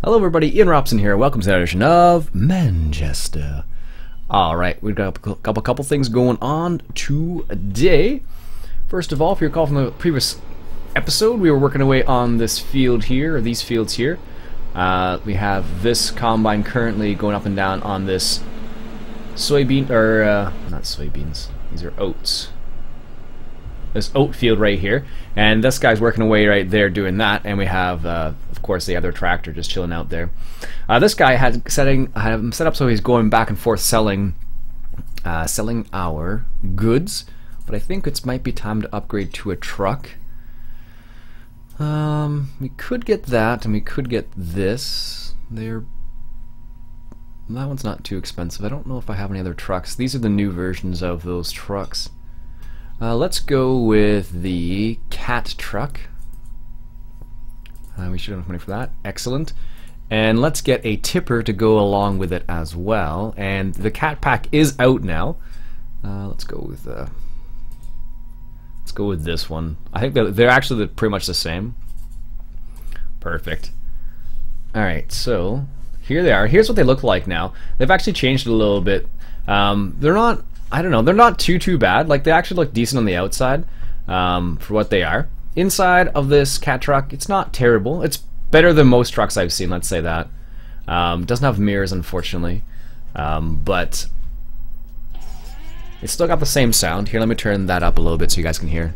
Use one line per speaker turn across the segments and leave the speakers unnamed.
Hello everybody, Ian Robson here. Welcome to another edition of Manchester. Alright, we've got a couple things going on today. First of all, if you recall from the previous episode, we were working away on this field here, or these fields here. We have this combine currently going up and down on this soybean, or not soybeans, these are oats. This oat field right here, and this guy's working away right there doing that, and we have of course the other tractor just chilling out there. This guy had him set up so he's going back and forth selling our goods, but I think it might be time to upgrade to a truck. We could get that, and we could get this. That one's not too expensive. I don't know if I have any other trucks. These are the new versions of those trucks. Let's go with the cat truck. We should have money for that. Excellent. And let's get a tipper to go along with it as well. And the cat pack is out now. Let's go with this one. I think they're actually pretty much the same. Perfect. All right, so here they are. Here's what they look like now. They've actually changed it a little bit. They're not. I don't know, they're not too bad. Like, they actually look decent on the outside for what they are. Inside of this cat truck, it's not terrible. It's better than most trucks I've seen, let's say that. Doesn't have mirrors, unfortunately. But it's still got the same sound. Here, let me turn that up a little bit so you guys can hear.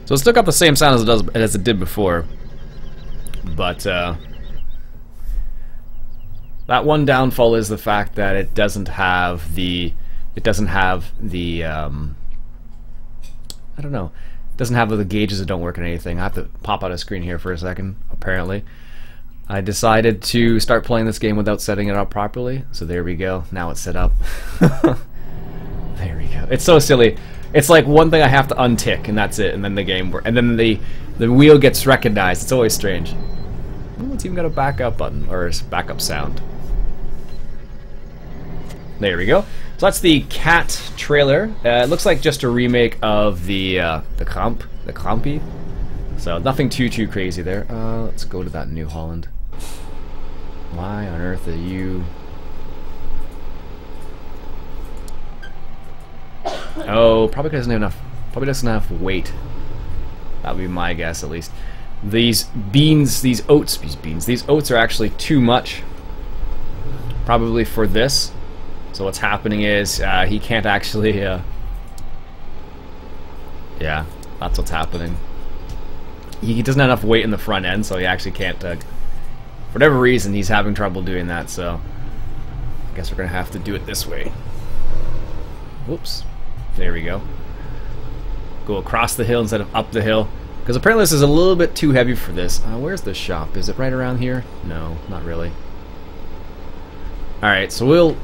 So it's still got the same sound as it did before. But that one downfall is the fact that it doesn't have the I don't know, it doesn't have the gauges that don't work in anything. I have to pop out a screen here for a second. Apparently I decided to start playing this game without setting it up properly, so there we go. Now it's set up. There we go. It's so silly. It's like one thing I have to untick and that's it, and then the game works, and then the wheel gets recognized. It's always strange. Oh, it's even got a backup button, or backup sound. There we go. So that's the cat trailer. It looks like just a remake of the Krampy. So nothing too crazy there. Let's go to that New Holland. Why on earth are you? Oh, probably doesn't have enough. Probably doesn't have enough weight. That would be my guess, at least. These beans, these oats are actually too much, probably for this. So what's happening is he can't actually. Yeah, that's what's happening. He doesn't have enough weight in the front end, so he actually can't. For whatever reason, he's having trouble doing that. So I guess we're gonna have to do it this way. Whoops. There we go. Go across the hill instead of up the hill. Because apparently this is a little bit too heavy for this. Where's the shop? Is it right around here? No, not really. Alright, so we'll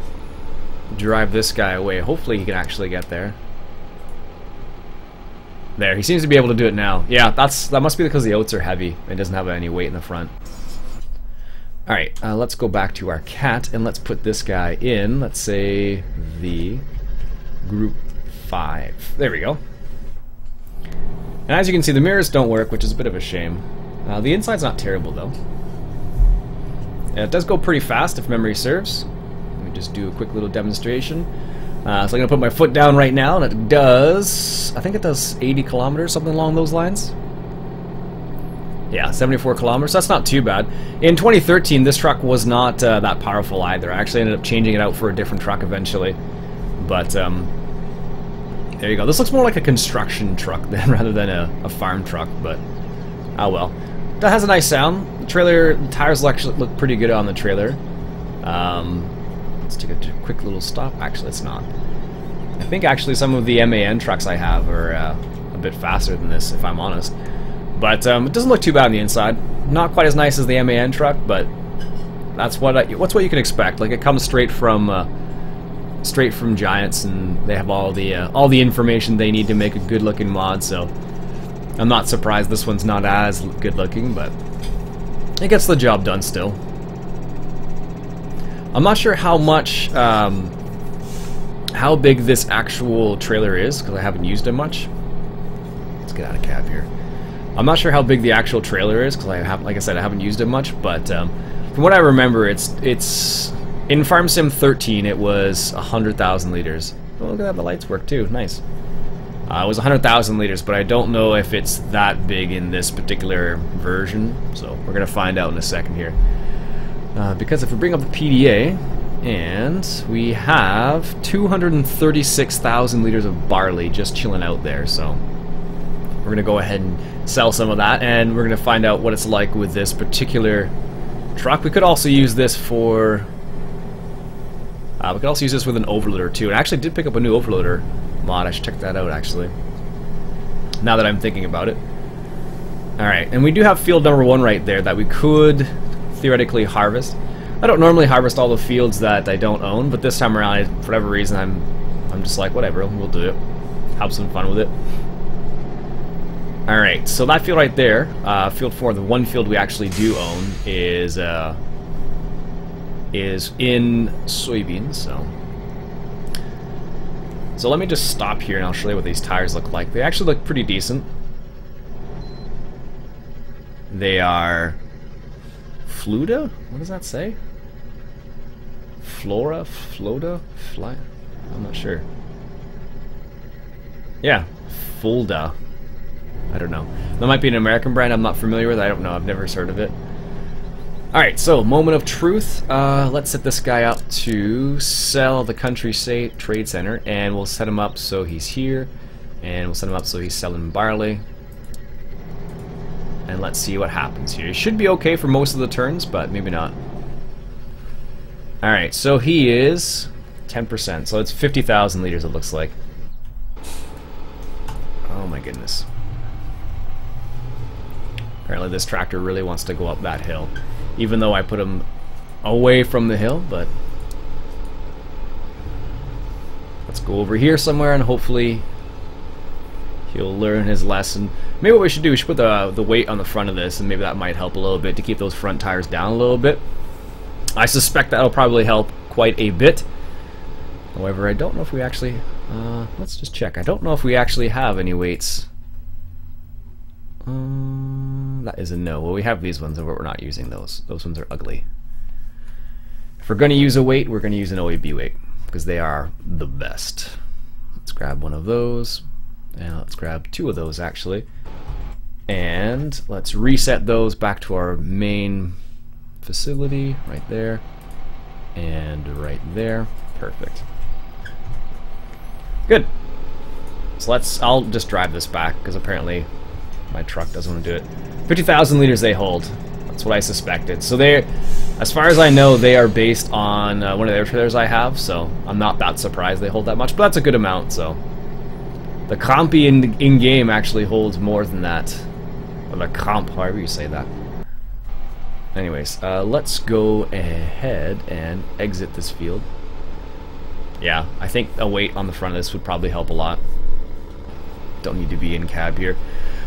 drive this guy away. Hopefully he can actually get there. There, he seems to be able to do it now. Yeah, that must be because the oats are heavy. It doesn't have any weight in the front. Alright, let's go back to our cat and let's put this guy in. Let's say the Group 5. There we go. And as you can see, the mirrors don't work, which is a bit of a shame. The inside's not terrible, though. It does go pretty fast, if memory serves. Let me just do a quick little demonstration. So I'm going to put my foot down right now, and it does... I think it does 80 kilometers, something along those lines. Yeah, 74 kilometers. That's not too bad. In 2013, this truck was not that powerful either. I actually ended up changing it out for a different truck eventually. But, there you go. This looks more like a construction truck rather than a farm truck, but oh well. That has a nice sound. The trailer, the tires actually look pretty good on the trailer. Let's take a quick little stop. Actually, it's not. I think actually some of the MAN trucks I have are a bit faster than this, if I'm honest. But it doesn't look too bad on the inside. Not quite as nice as the MAN truck, but that's what you can expect. Like, it comes straight from Giants, and they have all the information they need to make a good-looking mod. So I'm not surprised this one's not as good-looking, but it gets the job done still. I'm not sure how much how big this actual trailer is, because I haven't used it much. Let's get out of cab here. I'm not sure how big the actual trailer is, because like I said, I haven't used it much, but from what I remember, it's in Farm Sim 13, it was 100,000 liters. Oh, look at that, the lights work too, nice. It was 100,000 liters, but I don't know if it's that big in this particular version, so we're going to find out in a second here. Because if we bring up the PDA, and we have 236,000 liters of barley just chilling out there, so we're going to go ahead and sell some of that, and we're going to find out what it's like with this particular truck. We could also use this for... we could also use this with an overloader too, and I actually did pick up a new overloader mod. I should check that out actually, now that I'm thinking about it. Alright, and we do have field number 1 right there that we could theoretically harvest. I don't normally harvest all the fields that I don't own, but this time around, for whatever reason, I'm just like, whatever, we'll do it. Have some fun with it. Alright, so that field right there, field 4, the one field we actually do own, is in soybeans, so let me just stop here and I'll show you what these tires look like. They actually look pretty decent. They are Fluda? What does that say? Flora? Floda? Fly? I'm not sure. Yeah, Fulda. I don't know. That might be an American brand I'm not familiar with. I don't know. I've never heard of it. Alright, so moment of truth. Let's set this guy up to sell the Country Trade Center, and we'll set him up so he's here, and we'll set him up so he's selling barley. And let's see what happens here. He should be okay for most of the turns, but maybe not. Alright, so he is 10%, so it's 50,000 liters it looks like. Oh my goodness. Apparently this tractor really wants to go up that hill. Even though I put him away from the hill, but let's go over here somewhere and hopefully he'll learn his lesson. Maybe what we should do, we should put the weight on the front of this, and maybe that might help a little bit to keep those front tires down a little bit. I suspect that'll probably help quite a bit. However, I don't know if we actually... let's just check. I don't know if we actually have any weights. That is a no. Well, we have these ones, and we're not using those. Those ones are ugly. If we're going to use a weight, we're going to use an OAB weight, because they are the best. Let's grab one of those, and let's grab 2 of those, actually. And let's reset those back to our main facility, right there, and right there. Perfect. Good. So I'll just drive this back, because apparently my truck doesn't want to do it. 50,000 liters they hold. That's what I suspected. So they, as far as I know, they are based on one of their trailers I have, so I'm not that surprised they hold that much, but that's a good amount, so. The Compy in-game actually holds more than that. Or the Comp, however you say that. Anyways, let's go ahead and exit this field. Yeah, I think a weight on the front of this would probably help a lot. Don't need to be in cab here.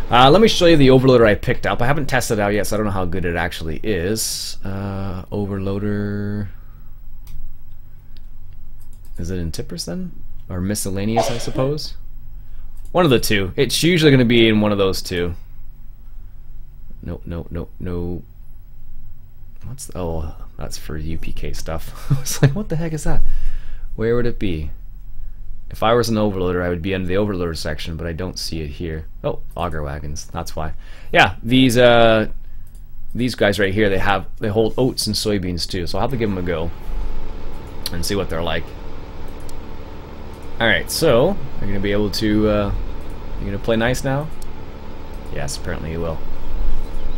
Let me show you the overloader I picked up. I haven't tested it out yet, so I don't know how good it actually is. Overloader... Is it in tippers then? Or miscellaneous, I suppose? One of the two. It's usually going to be in one of those two. No, no, no, no. What's the... Oh, that's for UPK stuff. I was like, what the heck is that? Where would it be? If I was an overloader, I would be under the overloader section, but I don't see it here. Oh, auger wagons. That's why. Yeah, these guys right here, they hold oats and soybeans too. So I'll have to give them a go and see what they're like. All right, so you're gonna be able to. You're gonna play nice now. Yes, apparently you will.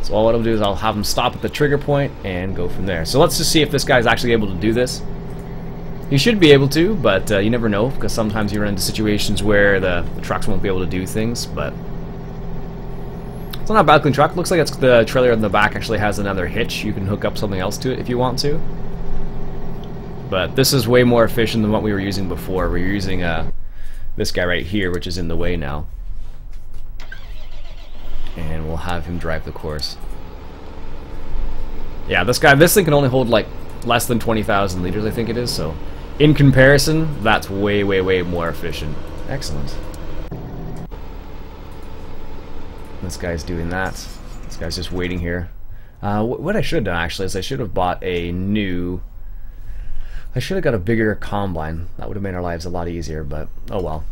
So all I'll do is I'll have them stop at the trigger point and go from there. So let's just see if this guy's actually able to do this. You should be able to, but you never know, because sometimes you run into situations where the trucks won't be able to do things, but it's not a bad looking truck. Looks like it's the trailer in the back actually has another hitch. You can hook up something else to it if you want to. But this is way more efficient than what we were using before. We were using this guy right here, which is in the way now. And we'll have him drive the course. Yeah, this thing can only hold like less than 20,000 liters, I think it is, so in comparison, that's way, way, way more efficient. Excellent. This guy's doing that. This guy's just waiting here. What I should have done actually is I should have bought a new... I should have got a bigger combine. That would have made our lives a lot easier, but oh well.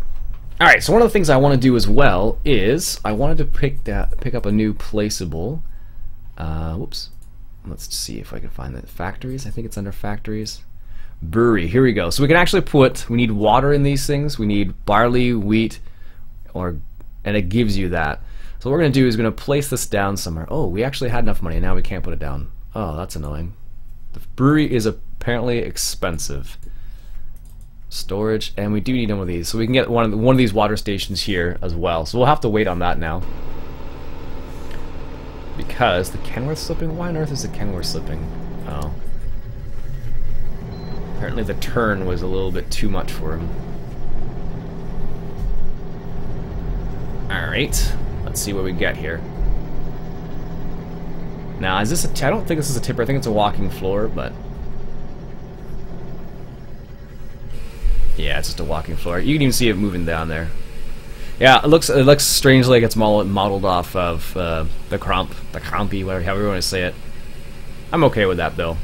Alright, so one of the things I want to do as well is I wanted to pick up a new placeable. Whoops. Let's see if I can find the factories. I think it's under factories. Brewery. Here we go. So we can actually put, we need water in these things. We need barley, wheat, and it gives you that. So what we're going to do is we're going to place this down somewhere. Oh, we actually had enough money and now we can't put it down. Oh, that's annoying. The brewery is apparently expensive. Storage, and we do need one of these. So we can get one of these water stations here as well. So we'll have to wait on that now. Because the Kenworth slipping? Why on earth is the Kenworth slipping? Oh. Apparently the turn was a little bit too much for him. Alright. Let's see what we get here. Now, is this a... I don't think this is a tipper. I think it's a walking floor, but... yeah, it's just a walking floor. You can even see it moving down there. Yeah, it looks strangely like it's modeled off of the Crampy, whatever, however you want to say it. I'm okay with that, though.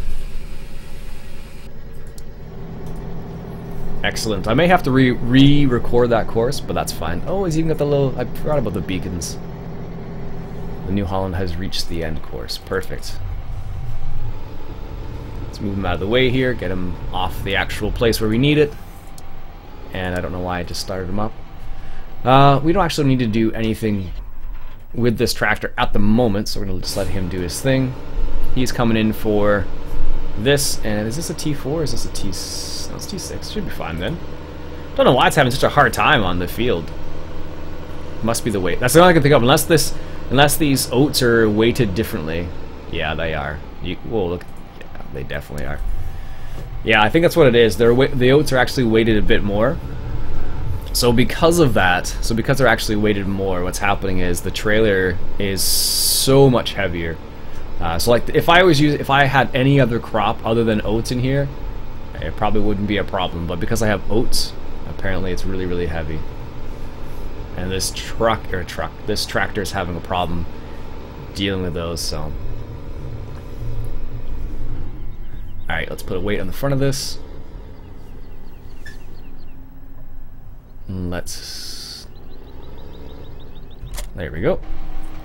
Excellent. I may have to re-record that course, but that's fine. Oh, he's even got the little... I forgot about the beacons. The New Holland has reached the end course. Perfect. Let's move him out of the way here, get him off the actual place where we need it. And I don't know why I just started him up. We don't actually need to do anything with this tractor at the moment, so we're going to just let him do his thing. He's coming in for this, and is this a T4 or is this a T... no, it's T6. Should be fine then. Don't know why it's having such a hard time on the field. Must be the weight. That's the only I can think of, unless these oats are weighted differently. Yeah, they are. Whoa, look. Yeah, they definitely are. Yeah, I think that's what it is. The oats are actually weighted a bit more. So because of that, because they're actually weighted more, what's happening is the trailer is so much heavier. So like if I had any other crop other than oats in here, it probably wouldn't be a problem. But because I have oats, apparently it's really, really heavy. And this tractor is having a problem dealing with those. So, all right, let's put a weight on the front of this. There we go.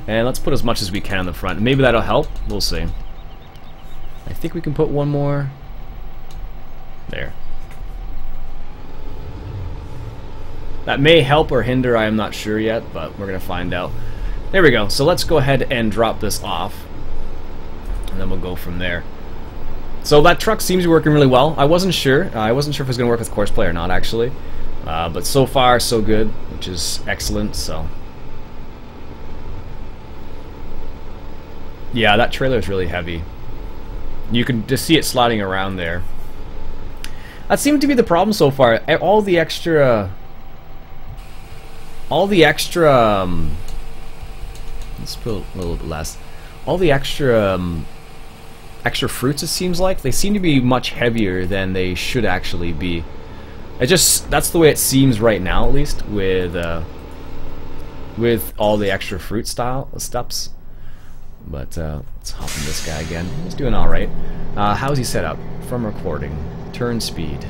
And let's put as much as we can on the front. Maybe that'll help. We'll see. I think we can put one more. There. That may help or hinder, I am not sure yet, but we're going to find out. There we go. So let's go ahead and drop this off. And then we'll go from there. So that truck seems to be working really well. I wasn't sure. I wasn't sure if it was going to work with Courseplay or not, actually. But so far, so good, which is excellent, so... yeah, that trailer is really heavy. You can just see it sliding around there. That seemed to be the problem so far. All the extra... let's put a little bit less. All the extra fruits, it seems like, they seem to be much heavier than they should actually be. That's the way it seems right now, at least, with all the extra fruit steps. But let's hop in this guy again. He's doing all right. How's he set up? From recording, turn speed.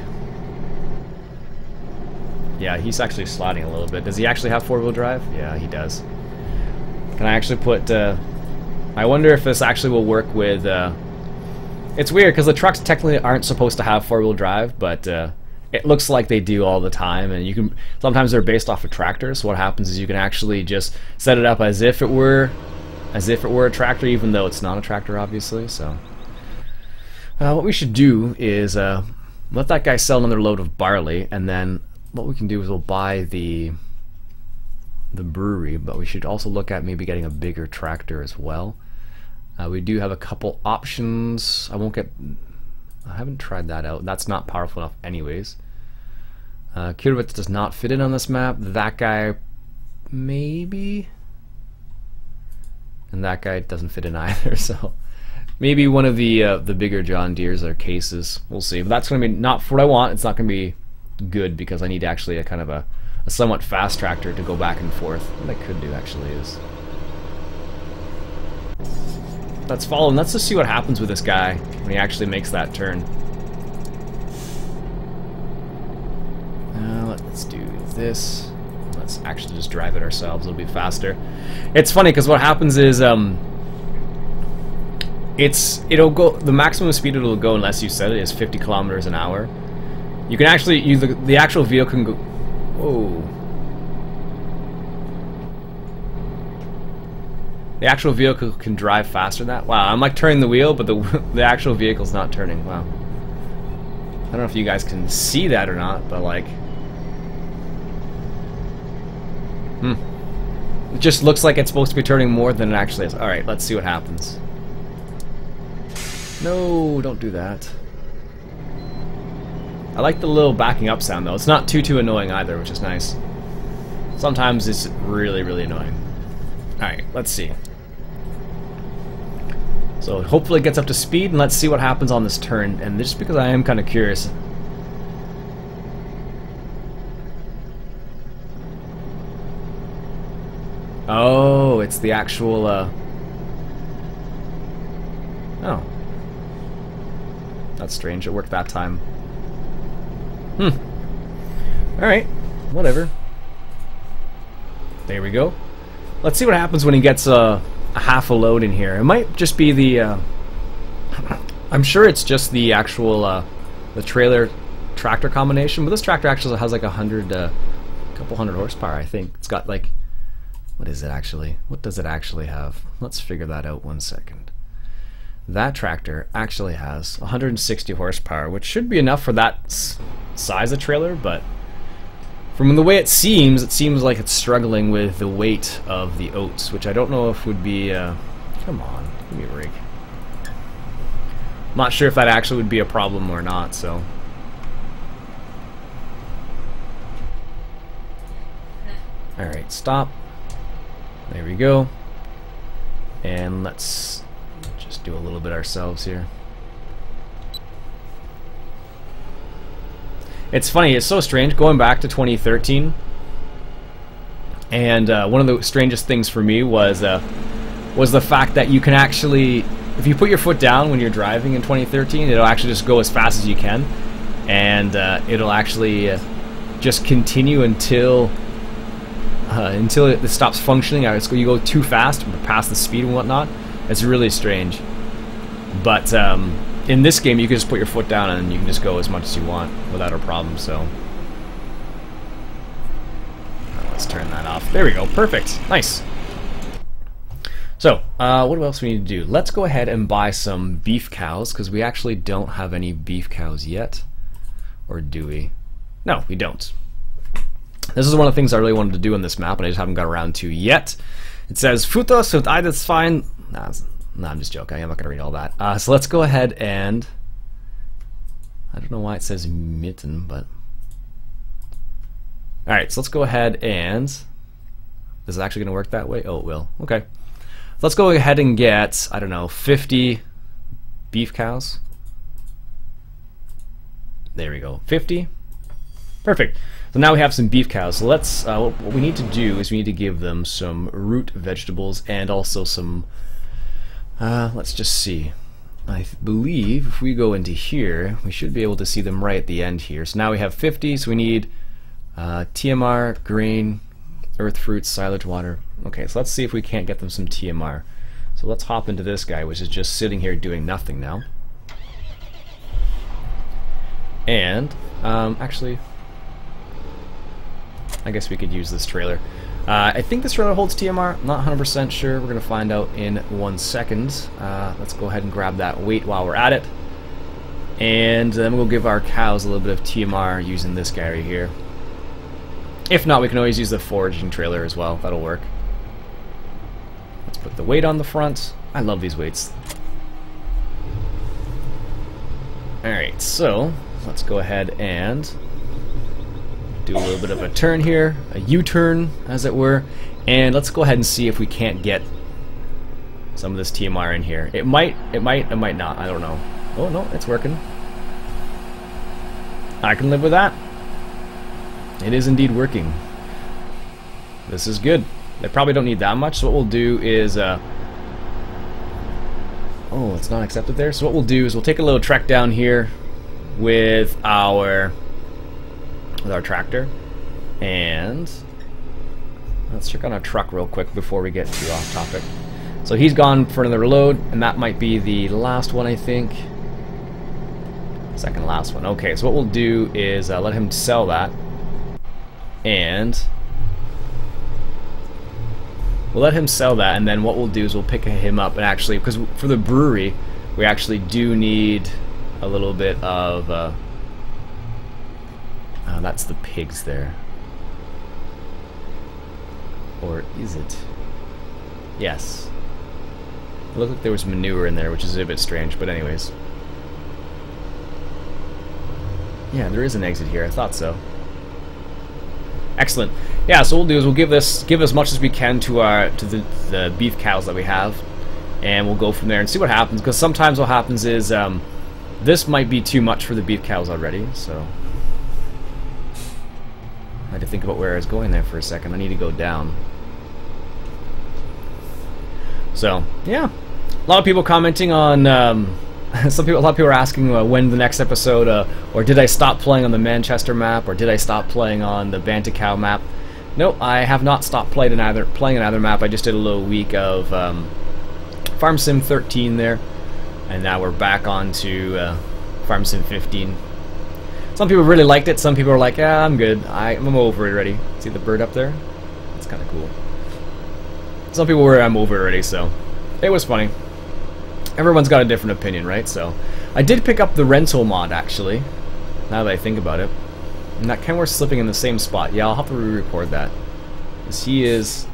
Yeah, he's actually sliding a little bit. Does he actually have four-wheel drive? Yeah, he does. Can I actually put... I wonder if this actually will work with... it's weird, because the trucks technically aren't supposed to have four-wheel drive, but it looks like they do all the time, and you can... sometimes they're based off of tractors, so what happens is you can actually just set it up as if it were a tractor, even though it's not a tractor, obviously, so... what we should do is let that guy sell another load of barley, and then what we can do is we'll buy the brewery, but we should also look at maybe getting a bigger tractor as well. We do have a couple options. I haven't tried that out. That's not powerful enough anyways. Kenworth does not fit in on this map. That guy maybe, and that guy doesn't fit in either, so Maybe one of the bigger John Deeres or cases. We'll see. But that's going to be not for what I want. It's not going to be good because I need actually a kind of a somewhat fast tractor to go back and forth. What I could do actually is let's follow him. Let's just see what happens with this guy when he actually makes that turn. Let's do this. Let's actually just drive it ourselves. It'll be faster. It's funny because what happens is it'll go, the maximum speed it'll go unless you set it is 50 kilometers an hour. You can actually the actual vehicle can go. Whoa. The actual vehicle can drive faster than that. Wow, I'm like turning the wheel, but the actual vehicle's not turning. Wow. I don't know if you guys can see that or not, but like, it just looks like it's supposed to be turning more than it actually is. All right, let's see what happens. No, don't do that. I like the little backing up sound though. It's not too annoying either, which is nice. Sometimes it's really annoying. Alright, let's see. So hopefully it gets up to speed, and let's see what happens on this turn. And just because I am kind of curious. Oh, it's the actual, oh. That's strange, it worked that time. Alright, whatever. There we go. Let's see what happens when he gets a half a load in here. It might just be the, I'm sure it's just the actual, the trailer tractor combination, but this tractor actually has like a couple hundred horsepower, I think. It's got like, what is it actually? What does it actually have? Let's figure that out 1 second. That tractor actually has 160 horsepower, which should be enough for that size of trailer, but from the way it seems like it's struggling with the weight of the oats, which I don't know if would be, come on, give me a break. I'm not sure if that actually would be a problem or not, so. Alright, stop. There we go. And let's just do a little bit ourselves here. It's funny, it's so strange going back to 2013, and one of the strangest things for me was the fact that you can actually, if you put your foot down when you're driving in 2013, it'll actually just go as fast as you can, and it'll actually just continue until it stops functioning. You go too fast, past the speed and whatnot. It's really strange. But in this game, you can just put your foot down and you can just go as much as you want without a problem. So let's turn that off. There we go. Perfect. Nice. So what else we need to do? Let's go ahead and buy some beef cows, because we actually don't have any beef cows yet. Or do we? No, we don't. This is one of the things I really wanted to do in this map, and I just haven't got around to yet. It says, Futter sunt alles fein. Nah, I'm just joking. I'm not going to read all that. So let's go ahead and, I don't know why it says mitten, but alright, so let's go ahead and, is it actually going to work that way? Oh, it will. Okay. Let's go ahead and get, I don't know, 50 beef cows. There we go. 50. Perfect. So now we have some beef cows. So let's, what we need to do is we need to give them some root vegetables and also some, let's just see. I believe if we go into here, we should be able to see them right at the end here. So now we have 50, so we need TMR, grain, earth fruits, silage, water. Okay, so let's see if we can't get them some TMR. So let's hop into this guy, which is just sitting here doing nothing now. And, actually, I guess we could use this trailer. I think this trailer holds TMR. I'm not 100% sure. We're going to find out in 1 second. Let's go ahead and grab that weight while we're at it. And then we'll give our cows a little bit of TMR using this guy right here. If not, we can always use the foraging trailer as well. That'll work. Let's put the weight on the front. I love these weights. Alright, so let's go ahead and do a little bit of a turn here, a U-turn as it were, and let's go ahead and see if we can't get some of this TMR in here. It might not. I don't know. Oh no, it's working. I can live with that. It is indeed working. This is good. They probably don't need that much, so what we'll do is... oh, it's not accepted there. So what we'll do is we'll take a little trek down here with our tractor. And let's check on our truck real quick before we get too off topic. So he's gone for another load, and that might be the last one, I think. Second last one. Okay, so what we'll do is let him sell that. And we'll let him sell that, and then what we'll do is we'll pick him up. And actually, because for the brewery, we actually do need a little bit of... that's the pigs there. Or is it? Yes. It looked like there was manure in there, which is a bit strange, but anyways. Yeah, there is an exit here. I thought so. Excellent. Yeah, so what we'll do is we'll give as much as we can to the beef cows that we have, and we'll go from there and see what happens. Because sometimes what happens is this might be too much for the beef cows already. So I had to think about where I was going there for a second. I need to go down. So yeah, a lot of people commenting on. A lot of people are asking when the next episode, or did I stop playing on the Manchester map, or did I stop playing on the Bantacow map? No, I have not stopped playing another map. I just did a little week of Farm Sim 13 there, and now we're back on to Farm Sim 15. Some people really liked it. Some people are like, yeah, I'm good. I'm over it already. See the bird up there? That's kind of cool. Some people were, I'm over it already, so it was funny. Everyone's got a different opinion, right? So, I did pick up the rental mod, actually, now that I think about it. And that Kenworth slipping in the same spot. Yeah, I'll have to re-record that. Because he's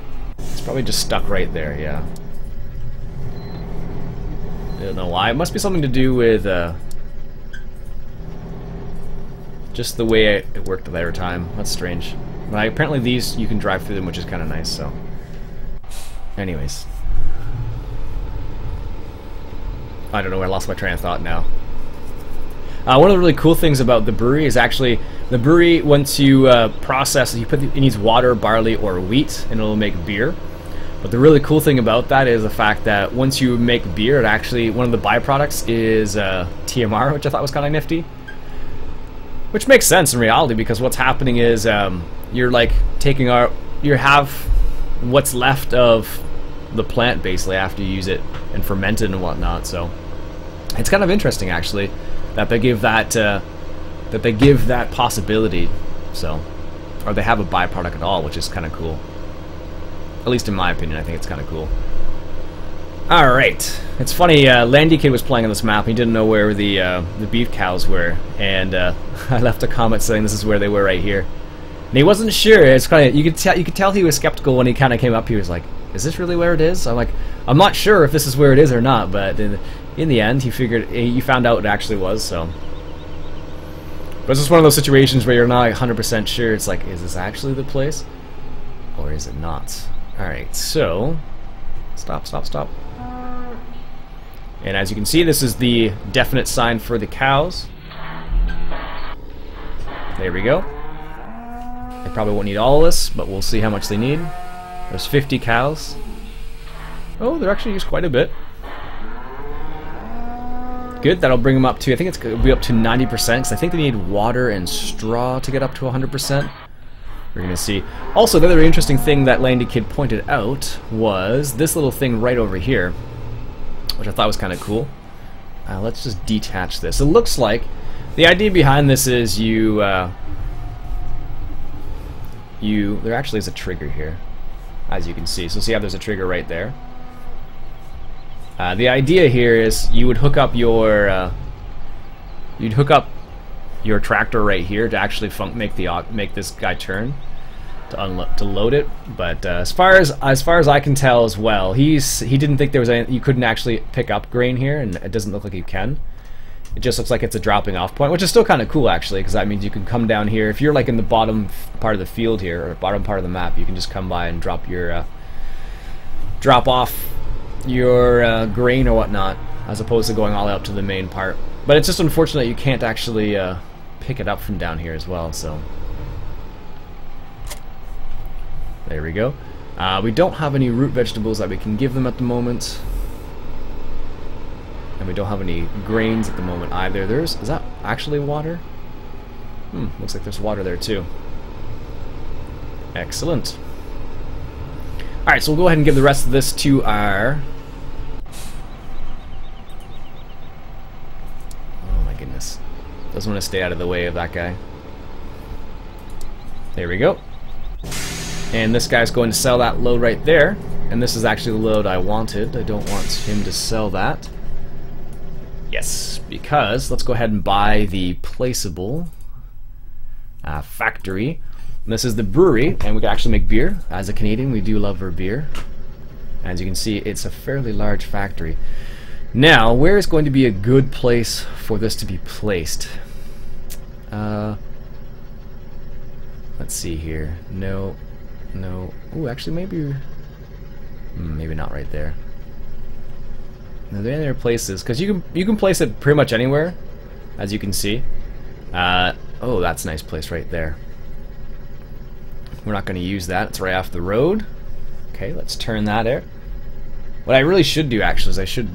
probably just stuck right there, yeah. I don't know why. It must be something to do with, just the way it worked the other time. That's strange. But apparently these, you can drive through them, which is kind of nice, so. Anyways. I don't know where I lost my train of thought now. One of the really cool things about the brewery is actually the brewery, once you process it, it needs water, barley, or wheat, and it'll make beer. But the really cool thing about that is the fact that once you make beer, it actually, one of the byproducts is TMR, which I thought was kind of nifty. Which makes sense in reality, because what's happening is you're like taking you have what's left of the plant basically after you use it and ferment it and whatnot. So it's kind of interesting actually that they give that possibility. So, or they have a byproduct at all, which is kind of cool. At least in my opinion, I think it's kind of cool. Alright, it's funny, Landy Kid was playing on this map, he didn't know where the beef cows were, and I left a comment saying this is where they were right here. And he wasn't sure. It's kind of, you could tell he was skeptical when he kind of came up. He was like, is this really where it is? I'm like, I'm not sure if this is where it is or not, but in the end, he found out it actually was, so. But it's just one of those situations where you're not 100% sure. It's like, is this actually the place? Or is it not? Alright, so, stop. And as you can see, this is the definite sign for the cows. There we go. They probably won't need all of this, but we'll see how much they need. There's 50 cows. Oh, they're actually used quite a bit. Good, that'll bring them up to, I think it's going to be up to 90%, because I think they need water and straw to get up to 100%. We're going to see. Also, the other interesting thing that Landy Kid pointed out was this little thing right over here, which I thought was kind of cool. Let's just detach this. It looks like the idea behind this is there actually is a trigger here, as you can see. So see how there's a trigger right there. The idea here is you would hook up your tractor right here to actually make this guy turn to load it. But as far as I can tell as well, he didn't think there was any, you couldn't actually pick up grain here, and it doesn't look like you can. It just looks like it's a dropping off point, which is still kind of cool actually, because that means you can come down here. If you're like in the bottom part of the field here, or bottom part of the map, you can just come by and drop your drop off your grain or whatnot, as opposed to going all out to the main part. But it's just unfortunate you can't actually pick it up from down here as well, so... There we go. We don't have any root vegetables that we can give them at the moment. And we don't have any grains at the moment either. Is that actually water? Looks like there's water there too. Excellent. Alright, so we'll go ahead and give the rest of this to our... Oh my goodness. Doesn't want to stay out of the way of that guy. There we go. And this guy's going to sell that load right there. And this is actually the load I wanted. I don't want him to sell that. Yes, because let's go ahead and buy the placeable factory. And this is the brewery, and we can actually make beer. As a Canadian, we do love our beer. As you can see, it's a fairly large factory. Now, where is going to be a good place for this to be placed? Let's see here. No. Ooh, actually, maybe not right there. Are there any other places? Because you can place it pretty much anywhere, as you can see. Oh, that's a nice place right there. We're not going to use that. It's right off the road. Okay, let's turn that there. What I really should do, actually, is I should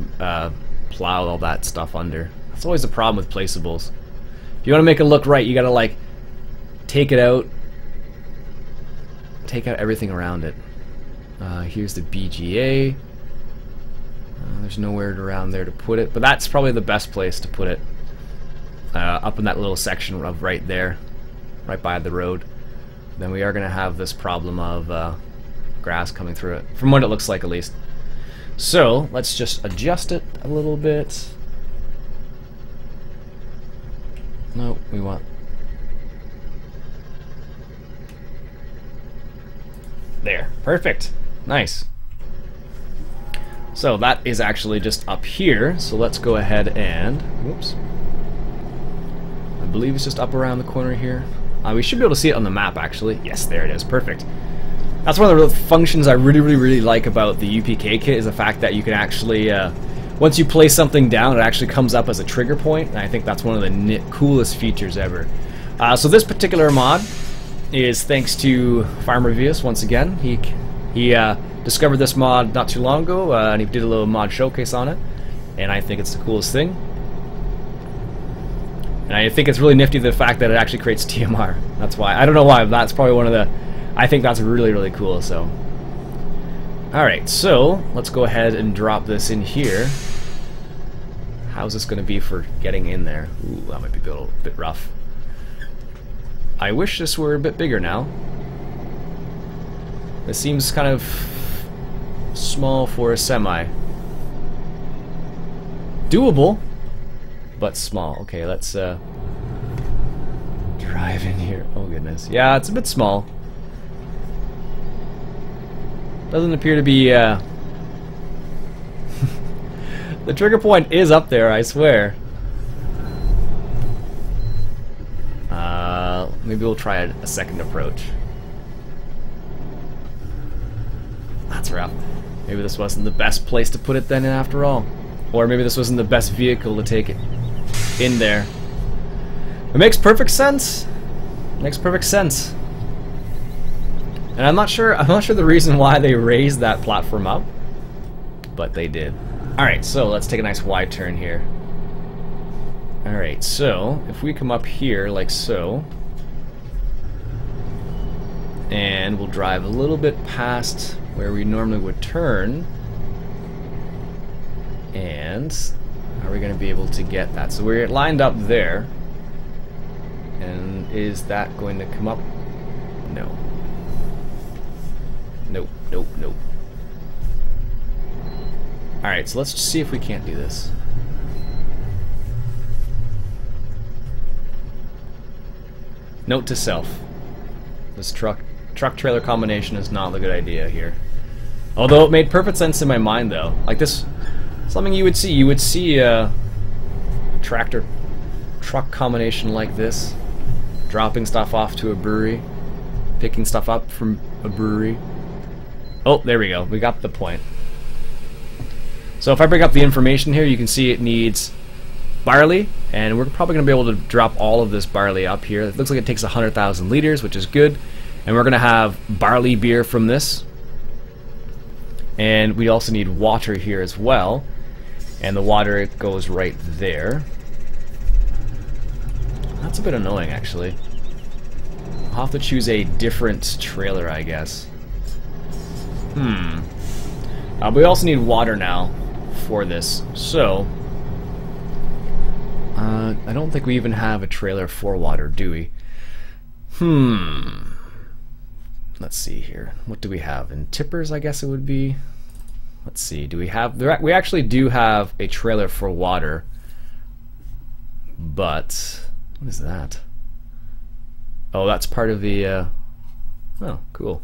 plow all that stuff under. That's always the problem with placeables. If you want to make it look right, you got to, like, take it out. Take out everything around it. Here's the BGA. There's nowhere around there to put it, but that's probably the best place to put it. Up in that little section of right there, right by the road. Then we are going to have this problem of grass coming through it, from what it looks like at least. So let's just adjust it a little bit. No, we want... There, perfect. Nice. So that is actually just up here, so let's go ahead and... Whoops. I believe it's just up around the corner here. We should be able to see it on the map, actually. Yes, there it is. Perfect. That's one of the functions I really like about the UPK kit, is the fact that you can actually... once you place something down, it actually comes up as a trigger point, and I think that's one of the coolest features ever. So this particular mod is thanks to Farmer Vius once again. He discovered this mod not too long ago, and he did a little mod showcase on it, and I think it's the coolest thing. And I think it's really nifty the fact that it actually creates TMR. That's why. I don't know why, but that's probably one of the... I think that's really cool, so... Alright, so let's go ahead and drop this in here. How's this going to be for getting in there? Ooh, that might be a little bit rough. I wish this were a bit bigger now. This seems kind of small for a semi. Doable, but small. Okay, let's drive in here. Oh goodness. Yeah, it's a bit small. Doesn't appear to be the trigger point is up there, I swear. Maybe we'll try a second approach. That's rough. Maybe this wasn't the best place to put it then after all. Or maybe this wasn't the best vehicle to take it in there. It makes perfect sense. It makes perfect sense. And I'm not sure the reason why they raised that platform up, but they did. Alright, so let's take a nice wide turn here. Alright, so if we come up here like so, and we'll drive a little bit past where we normally would turn, and are we going to be able to get that? So we're lined up there, and is that going to come up? No. Nope, nope, nope. Alright, so let's see if we can't do this. Note to self. This truck-trailer combination is not a good idea here. Although it made perfect sense in my mind, though. Like this, something you would see. You would see a tractor-truck combination like this. Dropping stuff off to a brewery. Picking stuff up from a brewery. Oh, there we go. We got the point. So if I bring up the information here, you can see it needs barley, and we're probably going to be able to drop all of this barley up here. It looks like it takes 100,000 liters, which is good. And we're going to have barley beer from this. And we also need water here as well. And the water goes right there. That's a bit annoying, actually. I'll have to choose a different trailer, I guess. We also need water now for this. So, I don't think we even have a trailer for water, do we? Let's see here. What do we have? In tippers, I guess it would be. Let's see. Do we have... We actually do have a trailer for water. But... what is that? Oh, that's part of the... oh, cool.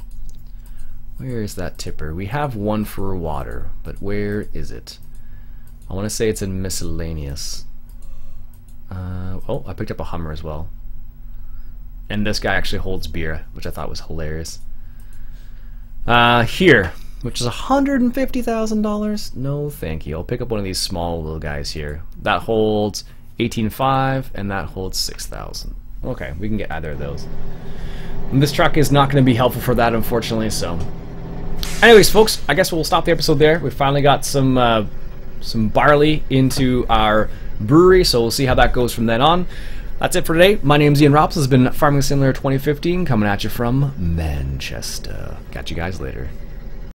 Where is that tipper? We have one for water, but where is it? I want to say it's in miscellaneous. Oh, I picked up a Hummer as well. And this guy actually holds beer, which I thought was hilarious. Here, which is $150,000. No, thank you. I'll pick up one of these small little guys here. That holds 18.5, and that holds 6,000. Okay, we can get either of those. And this truck is not going to be helpful for that, unfortunately. So, anyways, folks, I guess we'll stop the episode there. We finally got some barley into our brewery, so we'll see how that goes from then on. That's it for today. My name's Iain Robson. This has been Farming Simulator 2015, coming at you from Manchester. Catch you guys later.